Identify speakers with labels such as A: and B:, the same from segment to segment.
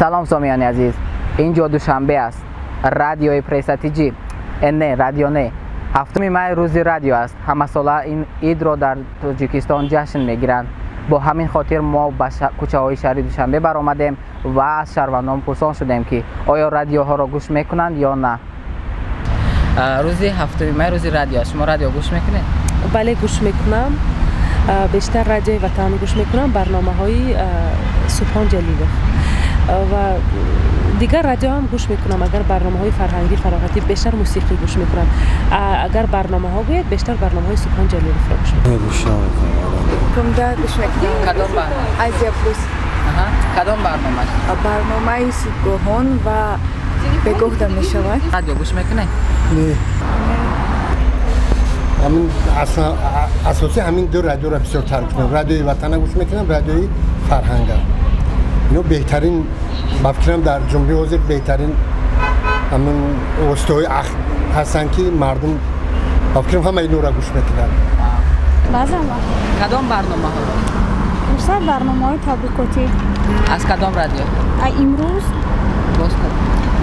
A: салом сомиёни азиз, инҷо душанбе аст. Радиои Пресатиҷи, не радио не, 7 май рӯзи радио аст. Ҳамасола ин идро дар Тоҷикистон ҷашн мегиранд. бо ҳамин хотир мо ба кӯчаҳои шаҳри Душанбе баромадем ва аз шаҳрвандон пурсон шудем ки оё радиоҳоро гӯш мекунанд ё на. рӯзи 7 май рӯзи радио аст. Шумо радио гӯш мекунед?
B: бале гӯш мекунам. бештар радиои ватан гӯш мекунам, барномаҳои Субҳон Ҷалилов ва дигар радио ҳам гӯш мекунам. агар барномаҳои фарҳангӣ фароғатӣ, бештар мусиқӣ гӯш мекунам. агар барномаҳо гӯяд, бештар барномаҳои Субҳон Ҷалиловро гӯш мекунам.
C: Кумда гӯш мекунам.
A: Кадом барнома?
C: Азия плюс.
A: Кадом барнома?
C: Барномаи Субҳон ва бегуфта мешавад.
A: Радио гӯш мекунед?
D: Не. Ҳамин асоси ҳамин ду радиоро бисёртар гӯш мекунам. Радиои ватана гӯш мекунам, радиои фарҳанга. Ино беҳтарин ба фикрам дар ҷумҳури ҳозир беҳтарин ҳамин воситаҳои ҳастанд ки мардум ба фикрам ҳама инора гӯш мекунанд.
E: баъзан
A: Кадом барномаҳоро?
E: бештар барномаҳои таблиқотӣ.
A: Аз кадом радио?
E: Имрӯз,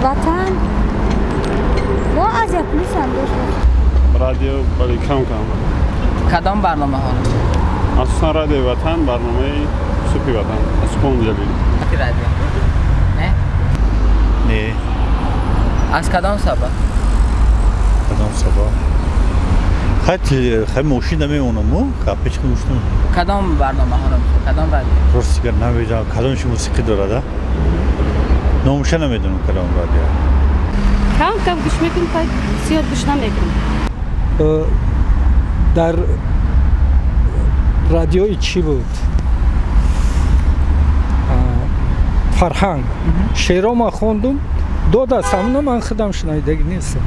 E: ватан ва Азия плюс ҳам гӯш мекунам.
F: радио бали кам.
A: Кадом барномаҳоро?
F: асосан радиои ватан, барномаи Субҳи ватан, Субҳон Ҷалилов.
A: радио? Не?
G: Не.
A: Аз кадом сабаб?
G: Кадом сабаб? Хай мошин намемонам, капечка гӯш намекунам.
A: Кадом барномаҳоро? Кадом радио?
G: Ростига намедонам кадомаш мусиқӣ дорад. Номуша намедонам кадом радио.
E: Кам гӯш мекунам, хай зиёд гӯш намекунам.
H: дар радиои чӣ буд? Фарҳанг. Шеъро ман хондум, дод астам, ман худам шунавидаги нестам.